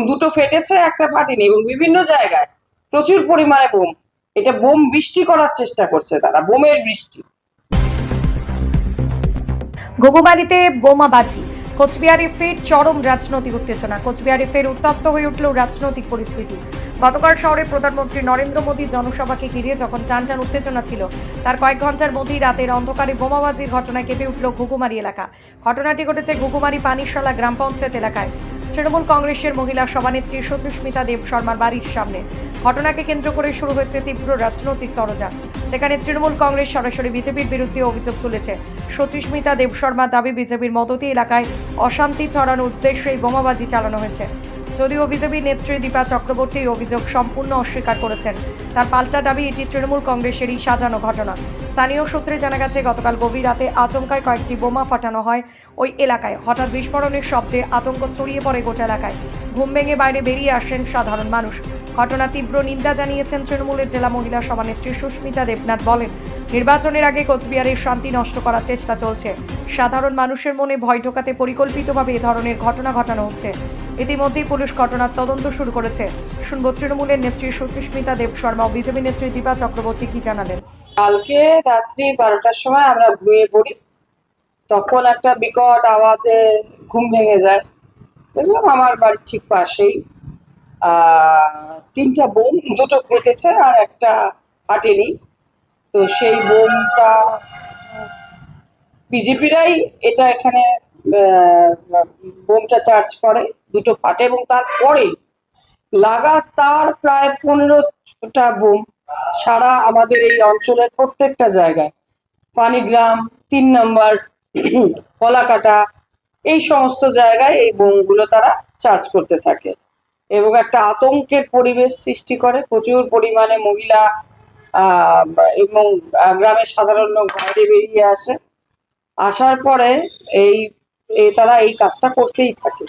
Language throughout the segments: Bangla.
দুটো ফেটেছে, একটা ফাটেনি, এবং বিভিন্ন জায়গায় প্রচুর পরিমাণে বোম। এটা বোম বৃষ্টি করার চেষ্টা করছে তারা, বোমের বৃষ্টি। ঘুঘুমারিতে বোমাবাজি, কোচবিহারে ফের চরম রাজনৈতিক উত্তেজনা। কোচবিহারে ফের উত্তপ্ত হয়ে উঠল রাজনৈতিক পরিস্থিতি। গতকাল শহরে প্রধানমন্ত্রী নরেন্দ্র মোদী জনসভাকে ঘিরে যখন টানটান উত্তেজনা ছিল, তার কয়েক ঘন্টার মধ্যেই রাতের অন্ধকারে বোমাবাজির ঘটনায় কেঁপে উঠল ঘুঘুমারি এলাকা। ঘটনাটি ঘটেছে ঘুঘুমারি পানিশালা গ্রাম পঞ্চায়েত এলাকায়। তৃণমূল কংগ্রেসের মহিলা সভানেত্রী সুচিস্মিতা দেব শর্মার বাড়ির সামনে ঘটনাকে কেন্দ্র করে শুরু হয়েছে তীব্র রাজনৈতিক তরজা, যেখানে তৃণমূল কংগ্রেস সরাসরি বিজেপির বিরুদ্ধে অভিযোগ তুলেছে। সুচিস্মিতা দেব শর্মার দাবি, বিজেপির মদতে এলাকায় অশান্তি ছড়ানোর উদ্দেশ্যে এই বোমাবাজি চালানো হয়েছে। যদিও বিজেপি নেত্রী দীপা চক্রবর্তী এই অভিযোগ সম্পূর্ণ অস্বীকার করেছেন। তার পাল্টা দাবি, এটি তৃণমূল কংগ্রেসেরই সাজানো ঘটনা। স্থানীয় সূত্রে জানা গেছে, গতকাল গভীর রাতে আচমকায় কয়েকটি বোমা ফাটানো হয় ওই এলাকায়। হঠাৎ বিস্ফোরণের শব্দে আতঙ্ক ছড়িয়ে পড়ে গোটা এলাকায়। ঘুম ভেঙে বাইরে বেরিয়ে আসেন সাধারণ মানুষ। ঘটনা তীব্র নিন্দা জানিয়েছেন তৃণমূলের জেলা মহিলা সভানেত্রী সুস্মিতা দেবনাথ। বলেন, নির্বাচনের আগে কোচবিহারের শান্তি নষ্ট করার চেষ্টা চলছে। সাধারণ মানুষের মনে ভয় ঢোকাতে পরিকল্পিতভাবে এ ধরনের ঘটনা ঘটানো হচ্ছে। ইতিমধ্যেই পুলিশ ঘটনার তদন্ত শুরু করেছে। শুনব তৃণমূলের নেত্রী সুচিস্মিতা দেব শর্মা ও বিজেপি নেত্রী দীপা চক্রবর্তী কি জানালেন। কালকে রাত্রি 12টার সময় আমরা ঘুমিয়ে পড়ি, তখন একটা বিকট আওয়াজে ঘুম ভেঙে যায়। দেখলাম আমার বাড়ির ঠিক পাশেই তিনটা বোম, দুটো ফেটেছে আর একটা ফাটেনি। তো সেই বোমটা বিজেপিরাই এটা এখানে বোমটা চার্জ করে, দুটো ফাটে এবং তারপরে লাগাতার প্রায় 15টা বোম সারা আমাদের এই অঞ্চলের প্রত্যেকটা জায়গায়, পানিগ্রাম, 3 নম্বর, কলাকাটা, এই সমস্ত জায়গায় এই বোমগুলো তারা চার্জ করতে থাকে এবং একটা আতঙ্কের পরিবেশ সৃষ্টি করে। প্রচুর পরিমাণে মহিলা এবং গ্রামের সাধারণ লোক বাইরে বেরিয়ে আসে। আসার পরে তারা এই কাজটা করতেই থাকে।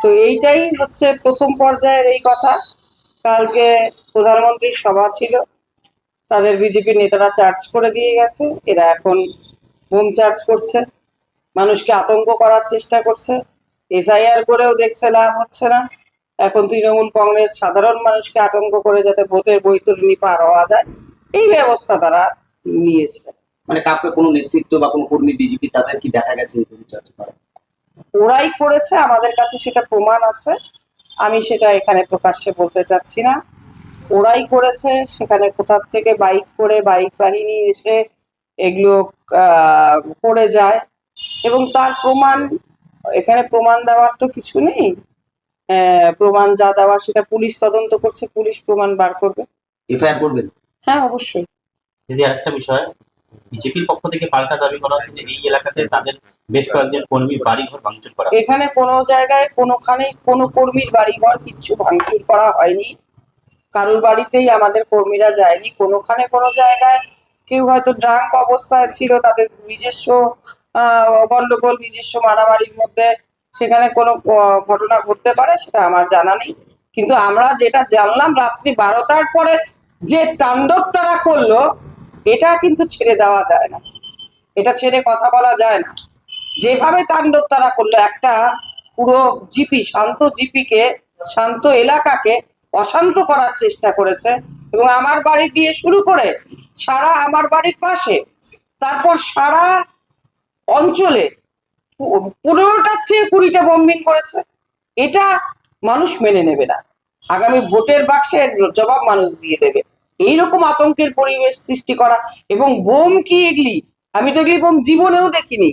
তো এইটাই হচ্ছে প্রথম পর্যায়ের এই কথা। কালকে প্রধানমন্ত্রীর সভা ছিল, তাদের বিজেপি নেতারা চার্জ করে দিয়ে গেছে। এরা এখন বোম চার্জ করছে, মানুষকে আতঙ্ক করার চেষ্টা করছে। এসআইআর করেও দেখছে লাভ হচ্ছে না। এখন তৃণমূল কংগ্রেস সাধারণ মানুষকে আতঙ্ক করে যাতে ভোটের বৈতরণী পার হওয়া যায়, এই ব্যবস্থা তারা নিয়েছে। মানে কাউকে কোনো নেতৃত্ব বা কোনো কর্মী বিজেপি তাদের কি দেখা গেছে? ওরাই করেছে, আমাদের কাছে সেটা প্রমাণ আছে। আমি সেটা এখানে প্রকাশ্যে বলতে চাচ্ছি না। ওরাই করেছে। সেখানে কোথার থেকে বাইক বাহিনী এসে এগুলো করে যায় এবং তার প্রমাণ এখানে প্রমাণ দেওয়ার তো কিছু নেই। প্রমাণ যা দেওয়ার সেটা পুলিশ তদন্ত করছে, পুলিশ প্রমাণ বার করবে। এফআইআর করবেন? হ্যাঁ, অবশ্যই। যদি আরেকটা বিষয়, বিজেপির পক্ষ থেকে পাল্টা দাবি করা হচ্ছে যে এই এলাকাতে তাদের বেশ কয়েকজন কর্মীর বাড়িঘর ভাঙচুর করা। এখানে কোনো জায়গায় কোনোখানে কোনো কর্মীর বাড়িঘর কিচ্ছু ভাঙচুর করা হয়নি। কারোর বাড়িতেই আমাদের কর্মীরা যায়নি। কোনোখানে কোনো জায়গায় কেউ হয়তো ড্রাঙ্ক অবস্থায় ছিল, তাদের নিজস্ব গন্ডগোল, নিজস্ব মারামারির মধ্যে সেখানে কোনো ঘটনা ঘটতে পারে, সেটা আমার জানা নেই। কিন্তু আমরা যেটা জানলাম, রাত্রি 12টার পরে যে তাণ্ডব তারা করলো, এটা কিন্তু ছেড়ে দেওয়া যায় না, এটা ছেড়ে কথা বলা যায় না। যেভাবে তাণ্ডব তারা করলো, একটা পুরো জিপি, শান্ত জিপিকে, শান্ত এলাকাকে অশান্ত করার চেষ্টা করেছে এবং আমার বাড়ি দিয়ে শুরু করে সারা আমার বাড়ির পাশে, তারপর সারা অঞ্চলে 15টার থেকে 20টা বোম্বিং করেছে। এটা মানুষ মেনে নেবে না। আগামী ভোটের বাক্সের জবাব মানুষ দিয়ে দেবে। এইরকম আতঙ্কের পরিবেশ সৃষ্টি করা এবং বোম কি এগুলি, আমি তো এগুলি বোম জীবনেও দেখিনি।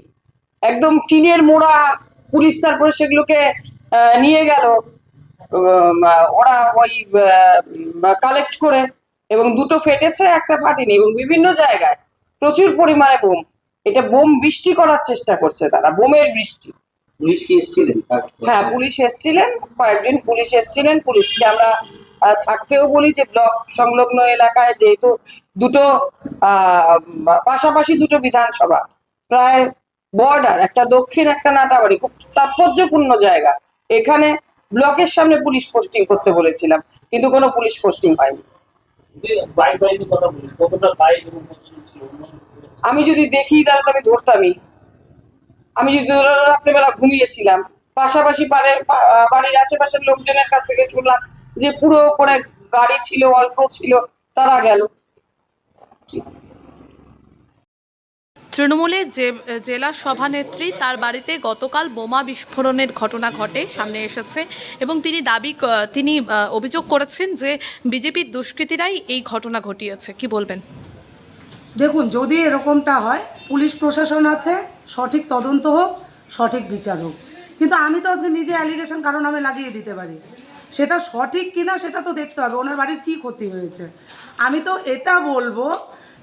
একদম টিনের মোড়া, পুলিশ তারপরে সেগুলোকে নিয়ে গেল ওরা ওই কালেক্ট করে, এবং দুটো ফেটেছে, একটা ফাটেনি, এবং বিভিন্ন জায়গায় প্রচুর পরিমাণে বোম। এটা বোম বৃষ্টি করার চেষ্টা করছে তারা, বোমের বৃষ্টি। পুলিশ কি এসেছিলেন? হ্যাঁ, পুলিশ এসেছিলেন, কয়েকজন পুলিশ এসেছিলেন। পুলিশকে আমরা থাকতেও বলি যে ব্লক সংলগ্ন এলাকায়, যেহেতু দুটো পাশাপাশি দুটো বিধানসভা, প্রায় বর্ডার, একটা দক্ষিণ একটা নাটাবাড়ি, খুব তাৎপর্যপূর্ণ জায়গা। এখানে ব্লকের সামনে পুলিশ পোস্টিং করতে বলেছিলাম, কিন্তু কোনো পুলিশ পোস্টিং হয়নি। আমি যদি দেখি তাহলে তো আমি ধরতামই। আমি যদি রাত্রেবেলা ঘুমিয়েছিলাম, পাশাপাশি বাড়ির আশেপাশের লোকজনের কাছ থেকে শুনলাম যে পুরো করে গাড়ি ছিল, অল্প ছিল, তারা গেল। তৃণমূলের যে জেলা সভানেত্রী তার বাড়িতে গতকাল বোমা বিস্ফোরণের ঘটনা ঘটে সামনে এসেছে এবং তিনি অভিযোগ করেছেন যে বিজেপির দুষ্কৃতীরাই এই ঘটনা ঘটিয়েছে। কি বলবেন? দেখুন, যদি এরকমটা হয়, পুলিশ প্রশাসন আছে, সঠিক তদন্ত হোক, সঠিক বিচার হোক। কিন্তু আমি তো আজকে নিজে অ্যালিগেশন কারণ আমি লাগিয়ে দিতে পারি, সেটা সঠিক কিনা সেটা তো দেখতে হবে, ওনার বাড়ির কী ক্ষতি হয়েছে। আমি তো এটা বলবো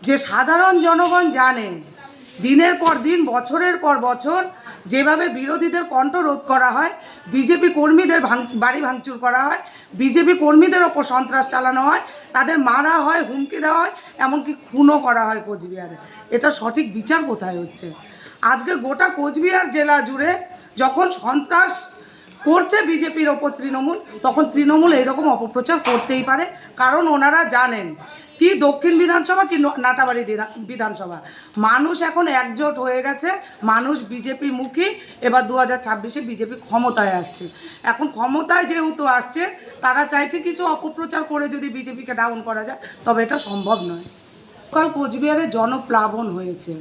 যে সাধারণ জনগণ জানে দিনের পর দিন, বছরের পর বছর যেভাবে বিরোধীদের কণ্ঠরোধ করা হয়, বিজেপি কর্মীদের বাড়ি ভাঙচুর করা হয়, বিজেপি কর্মীদের ওপর সন্ত্রাস চালানো হয়, তাদের মারা হয়, হুমকি দেওয়া হয়, এমনকি খুনও করা হয় কোচবিহারে। এটা সঠিক বিচার কোথায় হচ্ছে? আজকে গোটা কোচবিহার জেলা জুড়ে যখন সন্ত্রাস করছে বিজেপির ওপর তৃণমূল, তখন তৃণমূল এরকম অপপ্রচার করতেই পারে, কারণ ওনারা জানেন কি দক্ষিণ বিধানসভা কি নাটাবাড়ি বিধানসভা, মানুষ এখন একজোট হয়ে গেছে, মানুষ বিজেপি মুখী। এবার 2026-এ বিজেপি ক্ষমতায় আসছে, এখন ক্ষমতায় যেহেতু আসছে তারা চাইছে কিছু অপপ্রচার করে যদি বিজেপিকে ডাউন করা যায়, তবে এটা সম্ভব নয়। কাল কোচবিহারে জনপ্লাবন হয়েছে,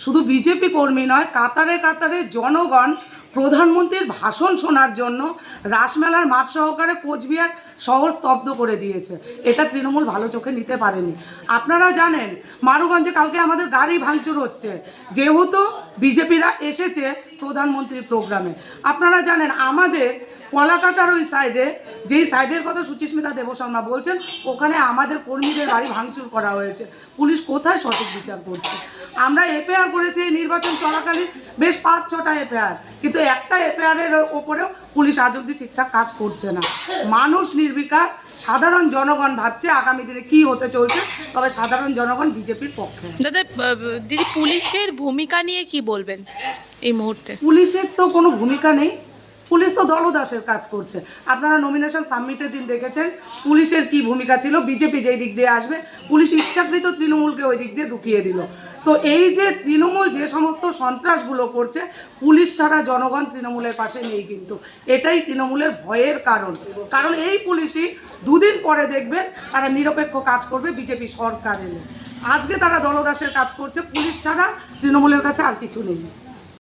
শুধু বিজেপি কর্মী নয়, কাতারে কাতারে জনগণ প্রধানমন্ত্রীর ভাষণ শোনার জন্য রাসমেলার মাঠ সহকারে কোচবিহার শহর স্তব্ধ করে দিয়েছে। এটা তৃণমূল ভালো চোখে নিতে পারেনি। আপনারা জানেন মারুগঞ্জে কালকে আমাদের গাড়ি ভাঙচুর হচ্ছে, যেহেতু বিজেপিরা এসেছে প্রধানমন্ত্রীর প্রোগ্রামে। আপনারা জানেন আমাদের কলাকাটার ওই সাইডে, যেই সাইডের কথা সুচিস্মিতা দেবশর্মা বলছেন, ওখানে আমাদের কর্মীদের বাড়ি ভাঙচুর করা হয়েছে। পুলিশ কোথায় সঠিক বিচার করছে? আমরা এফআইআর করেছি এই নির্বাচন চলাকালীন বেশ 5-6টা এফআইআর, কিন্তু একটা এফআইআরের ওপরেও পুলিশ আজ অবধি ঠিকঠাক কাজ করছে না। মানুষ নির্বিকার, সাধারণ জনগণ ভাবছে আগামী দিনে কি হতে চলছে, তবে সাধারণ জনগণ বিজেপির পক্ষে। দাদা, দিদি, পুলিশের ভূমিকা নিয়ে কি বলবেন এই মুহূর্তে? পুলিশের তো কোনো ভূমিকা নেই, পুলিশ তো দলদাসের কাজ করছে। আপনারা নমিনেশন সাবমিটের দিন দেখেছেন পুলিশের কি ভূমিকা ছিল। বিজেপি যেই দিক দিয়ে আসবে, পুলিশ ইচ্ছাকৃত তৃণমূলকে ওই দিক দিয়ে ঢুকিয়ে দিল। তো এই যে তৃণমূল যে সমস্ত সন্ত্রাসগুলো করছে, পুলিশ ছাড়া জনগণ তৃণমূলের পাশে নেই, কিন্তু এটাই তৃণমূলের ভয়ের কারণ এই পুলিশই দুদিন পরে দেখবেন তারা নিরপেক্ষ কাজ করবে বিজেপি সরকার এলে। আজকে তারা দলদাসের কাজ করছে, পুলিশ ছাড়া তৃণমূলের কাছে আর কিছু নেই।